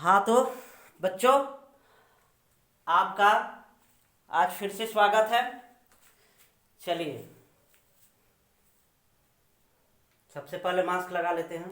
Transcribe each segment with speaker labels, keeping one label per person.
Speaker 1: हाँ तो बच्चों, आपका आज फिर से स्वागत है। चलिए सबसे पहले मास्क लगा लेते हैं।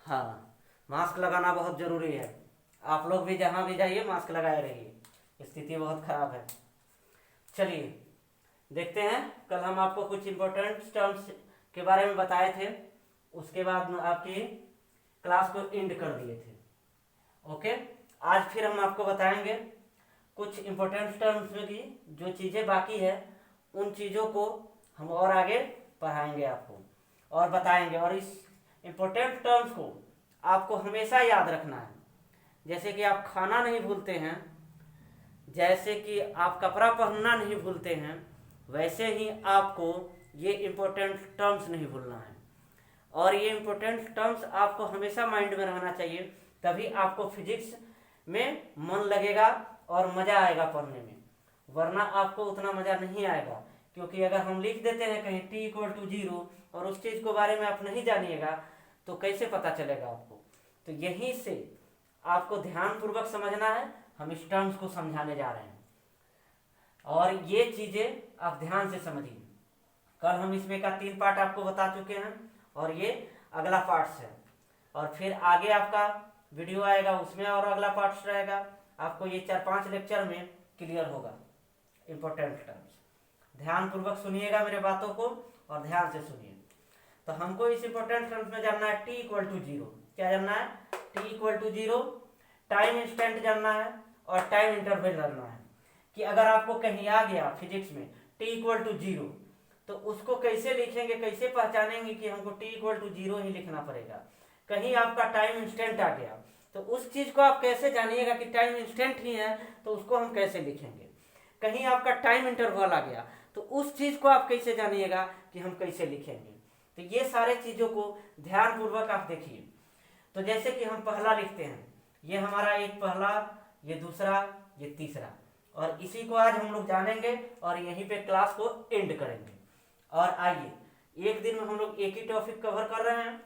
Speaker 1: हाँ, मास्क लगाना बहुत ज़रूरी है। आप लोग भी जहाँ भी जाइए मास्क लगाए रहिए, स्थिति बहुत ख़राब है। चलिए देखते हैं, कल हम आपको कुछ इम्पोर्टेंट टर्म्स के बारे में बताए थे, उसके बाद आपकी क्लास को एंड कर दिए थे। ओके, आज फिर हम आपको बताएंगे कुछ इम्पोर्टेंट टर्म्स में की जो चीज़ें बाकी है, उन चीज़ों को हम और आगे पढ़ाएंगे आपको और बताएंगे। और इस इम्पोर्टेंट टर्म्स को आपको हमेशा याद रखना है। जैसे कि आप खाना नहीं भूलते हैं, जैसे कि आप कपड़ा पहनना नहीं भूलते हैं, वैसे ही आपको ये इम्पोर्टेंट टर्म्स नहीं भूलना है। और ये इम्पोर्टेंट टर्म्स आपको हमेशा माइंड में रहना चाहिए, तभी आपको फिजिक्स में मन लगेगा और मज़ा आएगा पढ़ने में। वरना आपको उतना मज़ा नहीं आएगा, क्योंकि अगर हम लिख देते हैं कहीं t=0 और उस चीज़ के बारे में आप नहीं जानिएगा तो कैसे पता चलेगा आपको। तो यहीं से आपको ध्यानपूर्वक समझना है। हम इस टर्म्स को समझाने जा रहे हैं और ये चीज़ें आप ध्यान से समझिए। कल हम इसमें का 3 पार्ट आपको बता चुके हैं और ये अगला पार्ट्स है। और फिर आगे आपका वीडियो आएगा, उसमें और अगला पार्ट्स रहेगा। आपको ये 4-5 लेक्चर में क्लियर होगा इम्पोर्टेंट टर्म्स। ध्यानपूर्वक सुनिएगा मेरे बातों को और ध्यान से सुनिए। तो हमको इस इम्पोर्टेंट टर्म्स में जानना है t=0। क्या जानना है? t=0, टाइम इंस्टेंट जानना है और टाइम इंटरवल जानना है। कि अगर आपको कहीं आ गया फिजिक्स में t=0 तो उसको कैसे लिखेंगे, कैसे पहचानेंगे कि हमको t=0 ही लिखना पड़ेगा। कहीं आपका टाइम इंस्टेंट आ गया तो उस चीज़ को आप कैसे जानिएगा कि टाइम इंस्टेंट ही है, तो उसको हम कैसे लिखेंगे। कहीं आपका टाइम इंटरवल आ गया तो उस चीज़ को आप कैसे जानिएगा कि हम कैसे लिखेंगे। तो ये सारे चीज़ों को ध्यानपूर्वक आप देखिए। तो जैसे कि हम पहला लिखते हैं, ये हमारा एक पहला, ये दूसरा, ये तीसरा, और इसी को आज हम लोग जानेंगे और यहीं पे क्लास को एंड करेंगे। और आइए, एक दिन में हम लोग एक ही टॉपिक कवर कर रहे हैं,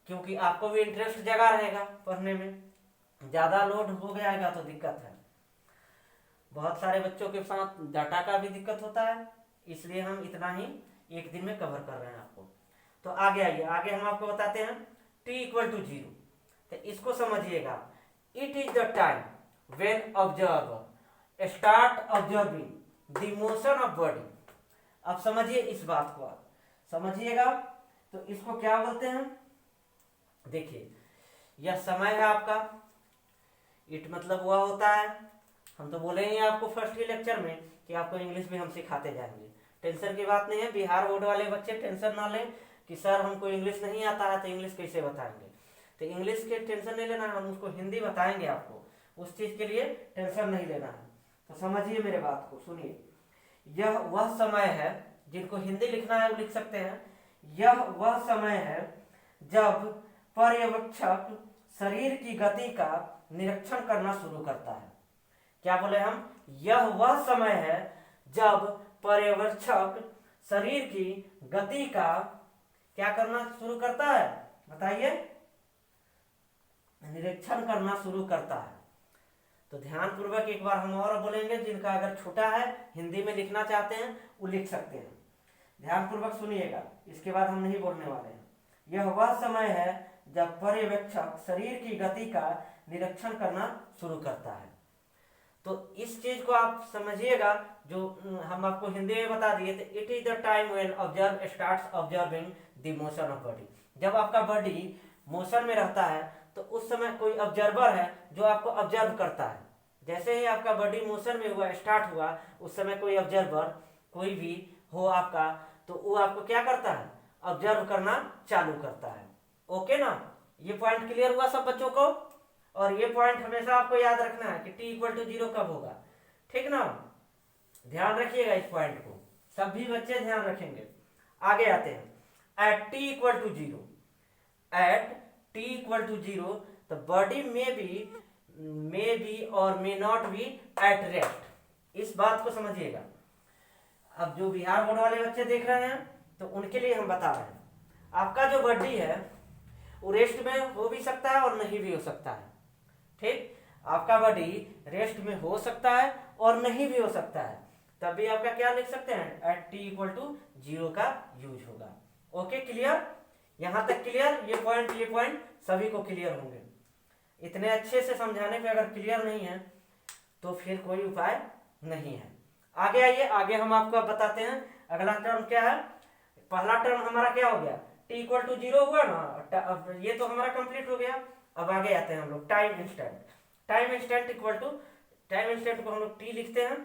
Speaker 1: क्योंकि आपको भी इंटरेस्ट जगा रहेगा पढ़ने में। ज़्यादा लोड हो गया तो दिक्कत है। बहुत सारे बच्चों के साथ डाटा का भी दिक्कत होता है, इसलिए हम इतना ही एक दिन में कवर कर रहे हैं आपको। तो आगे आइए, आगे हम आपको बताते हैं t=0। तो इसको समझिएगा, it is the time when observer start observing the motion of body. अब समझिए इस बात को, आप समझिएगा। तो इसको क्या बोलते हैं? देखिए, यह समय है आपका। इट मतलब वह होता है। हम तो बोलेंगे आपको फर्स्ट ही लेक्चर में कि आपको इंग्लिश भी हम सिखाते जाएंगे। टेंशन की बात नहीं है। बिहार बोर्ड वाले बच्चे टेंशन ना लें कि सर हमको इंग्लिश नहीं आता है तो इंग्लिश कैसे बताएंगे। तो इंग्लिश के टेंशन नहीं लेना है, हम उसको हिंदी बताएंगे आपको। उस चीज़ के लिए टेंशन नहीं लेना है। तो समझिए मेरे बात को, सुनिए। यह वह समय है, जिनको हिंदी लिखना है वो लिख सकते हैं। यह वह समय है जब पर्यवेक्षक शरीर की गति का निरीक्षण करना शुरू करता है। क्या बोले हम? यह वह समय है जब पर्यवेक्षक शरीर की गति का क्या करना शुरू करता है? बताइए। निरीक्षण करना शुरू करता है। तो ध्यानपूर्वक एक बार हम और बोलेंगे, जिनका अगर छोटा है हिंदी में लिखना चाहते हैं वो लिख सकते हैं। ध्यानपूर्वक सुनिएगा, इसके बाद हम नहीं बोलने वाले हैं। यह वह समय है जब पर्यवेक्षक शरीर की गति का निरीक्षण करना शुरू करता है। तो इस चीज को आप समझिएगा, जो हम आपको हिंदी में बता दिए थे। It is the time when observe starts observing the motion of body. जब आपका बॉडी मोशन में रहता है तो उस समय कोई ऑब्जर्वर है जो आपको ऑब्जर्व करता है। जैसे ही आपका बॉडी मोशन में हुआ, स्टार्ट हुआ, उस समय कोई ऑब्जर्वर कोई भी हो आपका, तो वो आपको क्या करता है? ऑब्जर्व करना चालू करता है। ओके ना? ये पॉइंट क्लियर हुआ सब बच्चों को? और ये पॉइंट हमेशा आपको याद रखना है कि t=0 कब होगा। ठीक ना? ध्यान रखिएगा इस पॉइंट को, सभी बच्चे ध्यान रखेंगे। आगे आते हैं, at t=0। At t=0 the body may be और may not be at rest। इस बात को समझिएगा। अब जो बिहार बोर्ड वाले बच्चे देख रहे हैं तो उनके लिए हम बता रहे हैं, आपका जो बॉडी है वो रेस्ट में हो भी सकता है और नहीं भी हो सकता है। ठीक, आपका बॉडी रेस्ट में हो सकता है और नहीं भी हो सकता है, तब भी आपका क्या लिख सकते हैं, एट टी इक्वल टू 0 का यूज होगा। ओके क्लियर, यहां तक क्लियर, ये पॉइंट सभी को क्लियर होंगे। इतने अच्छे से समझाने पे अगर क्लियर नहीं है तो फिर कोई उपाय नहीं है। आगे आइए, आगे हम आपको बताते हैं अगला टर्म क्या है। पहला टर्म हमारा क्या हो गया, टी इक्वल टू 0 हुआ ना, अब ये तो हमारा कंप्लीट हो गया। अब आगे आते हैं हम लोग time instant. Time instant equal to, time instant को हम लोग टी लिखते हैं,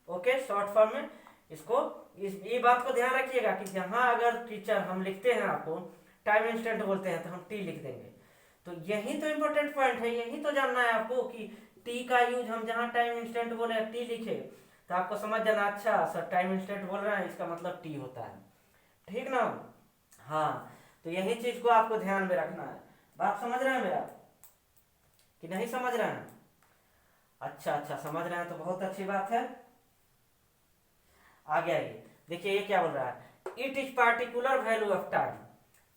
Speaker 1: ओके, शॉर्ट फॉर्म में। इसको ये बात को ध्यान रखिएगा कि जहां अगर टीचर हम लिखते हैं आपको टाइम इंस्टेंट बोलते हैं तो हम टी लिख देंगे। तो यही तो इंपॉर्टेंट पॉइंट है, यही तो जानना है आपको कि टी का यूज हम जहां टाइम इंस्टेंट बोले टी लिखे तो आपको समझ जाना, अच्छा सर टाइम इंस्टेंट बोल रहे हैं इसका मतलब टी होता है। ठीक ना, हाँ, तो यही चीज को आपको ध्यान में रखना है। बात समझ रहे हैं मेरा कि नहीं समझ रहे हैं? अच्छा अच्छा, समझ रहे हैं तो बहुत अच्छी बात है। आगे आइए, देखिए ये क्या बोल रहा है, it is particular value of time.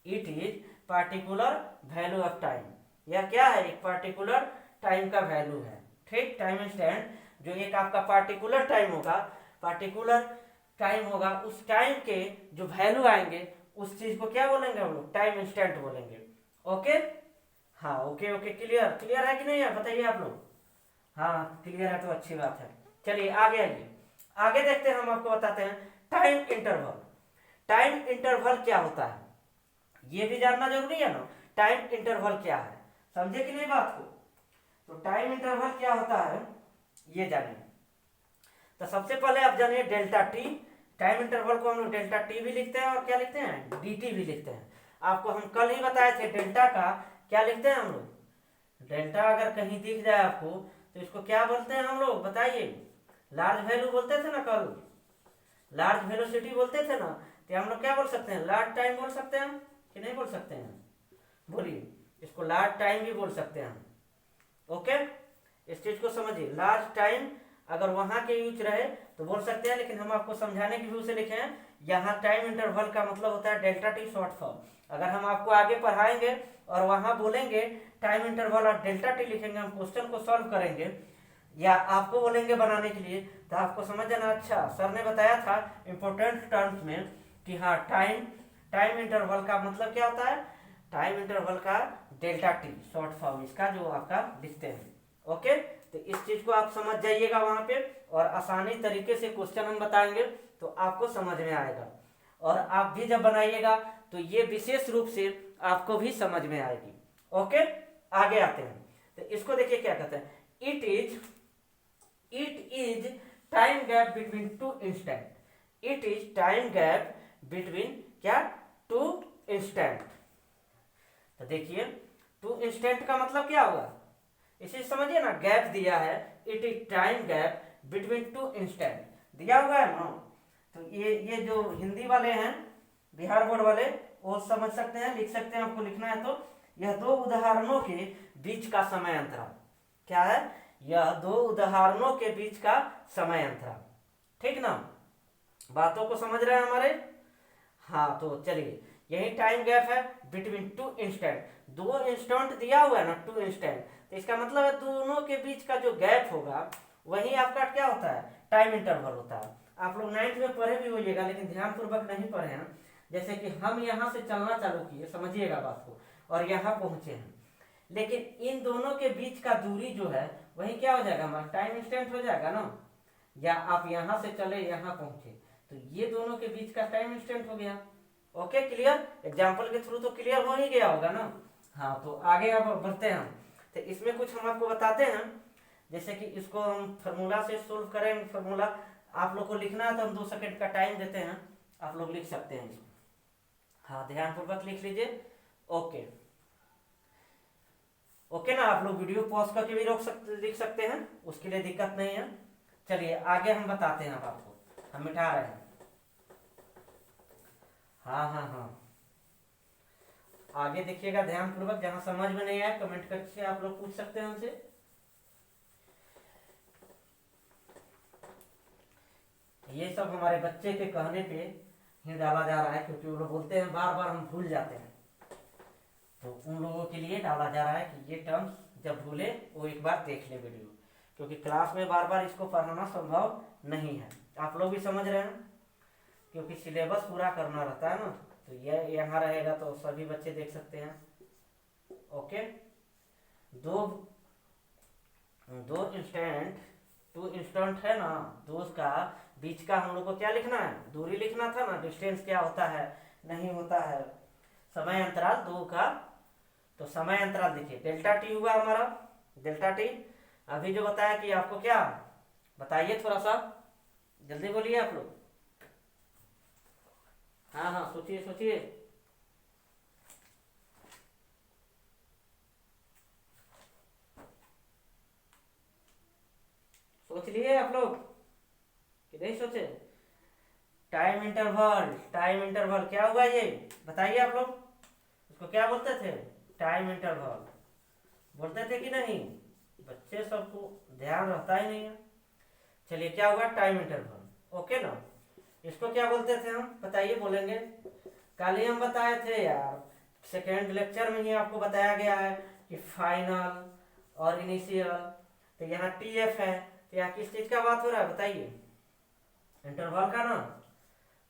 Speaker 1: It is particular value of time, यह क्या है, एक पार्टिकुलर टाइम का वैल्यू है। ठीक, टाइम इंस्टेंट जो एक आपका पार्टिकुलर टाइम होगा, पार्टिकुलर टाइम होगा, उस टाइम के जो वैल्यू आएंगे उस चीज को क्या बोलेंगे हम लोग, टाइम इंस्टेंट बोलेंगे। ओके, हाँ, ओके ओके, क्लियर, क्लियर है कि नहीं है, बताइए आप लोग। हाँ क्लियर है तो अच्छी बात है। चलिए आगे आइए, आगे देखते हैं, हम आपको बताते हैं टाइम इंटरवल। टाइम इंटरवल क्या होता है ये भी जानना जरूरी है ना। टाइम इंटरवल क्या है, समझे कि नहीं बात को। तो टाइम इंटरवल क्या होता है ये जानिए। तो सबसे पहले आप जानिए डेल्टा टी। टाइम इंटरवल को हम लोग डेल्टा टी भी लिखते हैं और क्या लिखते हैं, डी टी भी लिखते हैं। आपको हम कल ही बताए थे डेल्टा का क्या लिखते हैं हम लोग। डेल्टा अगर कहीं दिख जाए आपको तो इसको क्या बोलते हैं हम लोग, बताइए। लार्ज वैल्यू बोलते थे ना कल, लार्ज वेलोसिटी बोलते थे ना, तो हम लोग क्या बोल सकते हैं, लार्ज टाइम बोल सकते हैं कि नहीं बोल सकते हैं, बोलिए। इसको लार्ज टाइम भी बोल सकते हैं। ओके, इस चीज को समझिए, लार्ज टाइम अगर वहां के यूज रहे तो बोल सकते हैं, लेकिन हम आपको समझाने की व्यू से लिखे हैं। यहाँ टाइम इंटरवल का मतलब होता है डेल्टा टी शॉर्ट फॉर्म। अगर हम आपको आगे पढ़ाएंगे और वहां बोलेंगे टाइम इंटरवल और डेल्टा टी लिखेंगे, हम क्वेश्चन को सॉल्व करेंगे या आपको बोलेंगे बनाने के लिए, तो आपको समझ जाना, अच्छा सर ने बताया था इंपॉर्टेंट टर्म्स में कि हाँ टाइम इंटरवल का मतलब क्या होता है, टाइम इंटरवल का डेल्टा टी शॉर्ट फॉर्म इसका जो आपका लिखते हैं। ओके, तो इस चीज को आप समझ जाइएगा वहां पे, और आसानी तरीके से क्वेश्चन हम बताएंगे तो आपको समझ में आएगा, और आप भी जब बनाइएगा तो ये विशेष रूप से आपको भी समझ में आएगी। ओके, आगे आते हैं, तो इसको देखिए क्या कहते हैं, it is time gap between two instant. It is time gap between क्या, टू इंस्टेंट। तो देखिए टू इंस्टेंट का मतलब क्या होगा, इसे समझिए ना, गैप दिया है, it is time gap between two instant दिया हुआ है ना। तो ये जो हिंदी वाले हैं, बिहार बोर्ड वाले, वो समझ सकते हैं, लिख सकते हैं, आपको लिखना है तो, यह दो उदाहरणों के बीच का समय अंतराल क्या है, यह दो उदाहरणों के बीच का समय अंतराल। ठीक ना, बातों को समझ रहे हैं हमारे। हाँ, तो चलिए यही टाइम गैप है बिटवीन टू इंस्टेंट, दो इंस्टेंट दिया हुआ है ना, टू इंस्टेंट, तो इसका मतलब है दोनों के बीच का जो गैप होगा वही आपका क्या होता है, टाइम इंटरवल होता है। आप लोग 9th में पढ़े भी होइएगा, लेकिन ध्यान पूर्वक नहीं पढ़े हैं। जैसे कि हम यहाँ से चलना चालू किए, समझिएगा बात को, और यहाँ पहुंचे हैं, लेकिन इन दोनों के बीच का दूरी जो है वही क्या हो जाएगा, हमारा टाइम इंस्टेंट हो जाएगा ना। या आप यहाँ से चले यहाँ पहुंचे तो ये दोनों के बीच का टाइम इंस्टेंट हो गया। ओके, क्लियर, एग्जाम्पल के थ्रू तो क्लियर हो ही गया होगा ना। हाँ, तो आगे अब बढ़ते हैं हम, तो इसमें कुछ हम आपको बताते हैं, जैसे कि इसको हम फार्मूला से सोल्व करेंगे। फार्मूला आप लोग को लिखना है तो हम 2 सेकंड का टाइम देते हैं, आप लोग लिख सकते हैं इसको। हाँ, ध्यान पूर्वक लिख लीजिए। ओके ओके ना, आप लोग वीडियो पॉज करके भी लिख सकते हैं, उसके लिए दिक्कत नहीं है। चलिए आगे हम बताते हैं, अब आपको हम मिटा रहे हैं। हाँ हाँ हाँ, आगे देखिएगा ध्यान पूर्वक, जहां समझ में नहीं आया कमेंट करके आप लोग पूछ सकते हैं हमसे। ये सब हमारे बच्चे के कहने पे ही डाला जा रहा है, क्योंकि वो लोग बोलते हैं बार बार हम भूल जाते हैं। तो उन लोगों के लिए डाला जा रहा है कि ये टर्म्स जब भूले वो एक बार देख ले वीडियो, क्योंकि क्लास में बार बार इसको पढ़ाना संभव नहीं है। आप लोग भी समझ रहे हैं, क्योंकि सिलेबस पूरा करना रहता है ना, तो ये यहाँ रहेगा तो सभी बच्चे देख सकते हैं। ओके, दो इंस्टेंट, टू इंस्टेंट है ना, दो का बीच का हम लोग को क्या लिखना है, दूरी लिखना था ना, डिस्टेंस क्या होता है, नहीं होता है, समय अंतराल दो का, तो समय अंतराल देखिए डेल्टा टी हुआ हमारा, डेल्टा टी। अभी जो बताया कि आपको क्या बताइए, थोड़ा सा जल्दी बोलिए आप लोग। हाँ हाँ, सोचिए सोचिए। सोच लिए आप लोग कि नहीं सोचे? टाइम इंटरवल, टाइम इंटरवल क्या हुआ ये बताइए आप लोग, इसको क्या बोलते थे? टाइम इंटरवल बोलते थे कि नहीं? बच्चे सबको ध्यान रहता ही नहीं है। चलिए क्या हुआ, टाइम इंटरवल। ओके ना, इसको क्या बोलते थे हम बताइए, बोलेंगे? कल ही हम बताए थे यार, सेकेंड लेक्चर में ही आपको बताया गया है कि फाइनल और इनिशियल, तो यहाँ टी एफ है, तो यहाँ किस चीज का बात हो रहा है बताइए? इंटरवल का ना,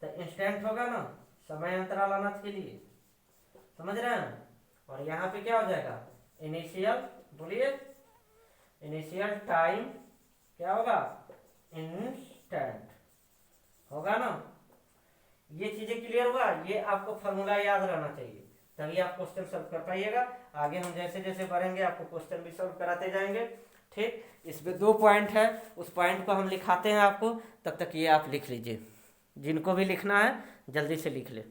Speaker 1: तो इंस्टेंट होगा ना, समय अंतराल आना के लिए, समझ रहे हैं? और यहाँ पे क्या हो जाएगा, इनिशियल, बोलिए इनिशियल टाइम क्या होगा, इंस्टेंट होगा ना। ये चीजें क्लियर हुआ, ये आपको फॉर्मूला याद रहना चाहिए, तभी आप क्वेश्चन सॉल्व कर पाइएगा। आगे हम जैसे जैसे बढ़ेंगे आपको क्वेश्चन भी सॉल्व कराते जाएंगे। ठीक, इसमें 2 पॉइंट है, उस पॉइंट को हम लिखाते हैं आपको, तब तक ये आप लिख लीजिए, जिनको भी लिखना है जल्दी से लिख ले।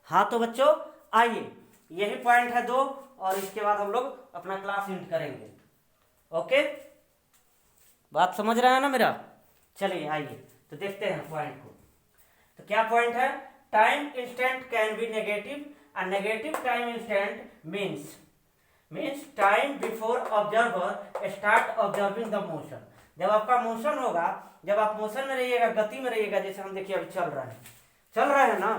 Speaker 1: हाँ तो बच्चों आइए, यही पॉइंट है 2, और इसके बाद हम लोग अपना क्लास एंड करेंगे। ओके, बात समझ रहा है ना मेरा? चलिए आइए तो देखते हैं पॉइंट को। तो क्या पॉइंट है, time instant can be negative, a negative time instant means time before observer start observing the motion. जब आपका मोशन होगा, जब आप मोशन में रहिएगा, गति में रहिएगा, जैसे हम देखिए अभी चल रहे हैं ना,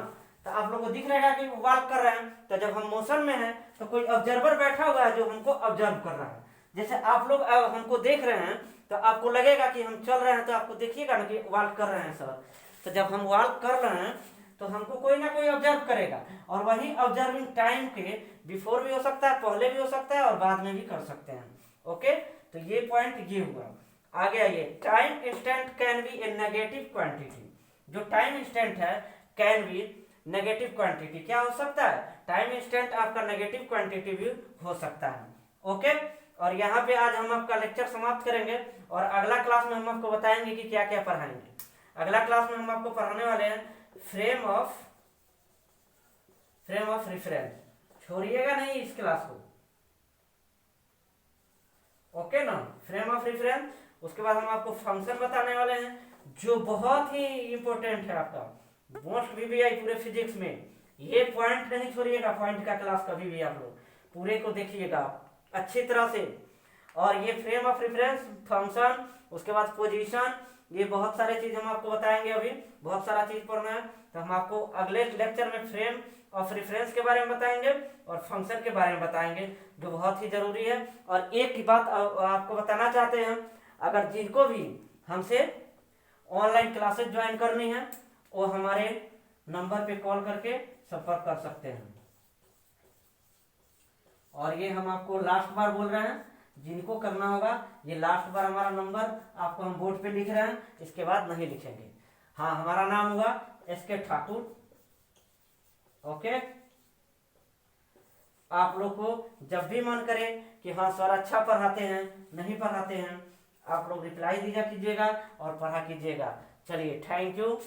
Speaker 1: तो आप लोगों को दिख रहेगा कि वॉक कर रहे हैं। तो जब हम मोशन में हैं तो कोई ऑब्जर्वर बैठा हुआ है जो हमको ऑब्जर्व कर रहा है। जैसे आप लोग हमको देख रहे हैं तो आपको लगेगा कि हम चल रहे हैं, तो आपको देखिएगा ना कि वॉक कर रहे हैं सर। तो जब हम वॉक कर रहे हैं तो हमको कोई ना कोई ऑब्जर्व करेगा, और वही ऑब्जर्विंग टाइम के बिफोर भी हो सकता है, पहले भी हो सकता है, और बाद में भी कर सकते हैं। ओके, तो ये पॉइंट ये हुआ। आगे आइए, time instant can be A negative quantity. जो टाइम इंस्टेंट है कैन बी नेगेटिव क्वांटिटी, क्या हो सकता है, टाइम इंस्टेंट आपका नेगेटिव क्वांटिटी भी हो सकता है। ओके, और यहाँ पे आज हम आपका लेक्चर समाप्त करेंगे, और अगला क्लास में हम आपको बताएंगे कि क्या क्या पढ़ाएंगे। अगला क्लास में हम आपको पढ़ाने वाले हैं फ्रेम ऑफ रेफरेंस। छोड़िएगा नहीं इस क्लास को, ओके ना, फ्रेम ऑफ रेफरेंस। उसके बाद हम आपको फंक्शन बताने वाले हैं, जो बहुत ही इंपॉर्टेंट है आपका मोस्ट वीवीआई पूरे फिजिक्स में। ये पॉइंट नहीं छोड़िएगा, पॉइंट का क्लास कभी भी आप लोग पूरे को देखिएगा अच्छी तरह से। और ये फ्रेम ऑफ रेफरेंस, फंक्शन, उसके बाद पोजीशन, ये बहुत सारे चीज हम आपको बताएंगे। अभी बहुत सारा चीज पढ़ना है, तो हम आपको अगले लेक्चर में फ्रेम ऑफ रेफरेंस के बारे में बताएंगे और फंक्शन के बारे में बताएंगे, जो बहुत ही जरूरी है। और एक ही बात आपको बताना चाहते हैं, अगर जिनको भी हमसे ऑनलाइन क्लासेस ज्वाइन करनी है वो हमारे नंबर पे कॉल करके संपर्क कर सकते हैं। और ये हम आपको लास्ट बार बोल रहे हैं, जिनको करना होगा, ये लास्ट बार हमारा नंबर आपको हम बोर्ड पे लिख रहे हैं, इसके बाद नहीं लिखेंगे। हाँ, हमारा नाम हुआ SK ठाकुर। ओके, आप लोग को जब भी मन करे कि हाँ सर अच्छा पढ़ाते हैं, नहीं पढ़ाते हैं, आप लोग रिप्लाई दिया कीजिएगा और पढ़ा कीजिएगा। चलिए, थैंक यू।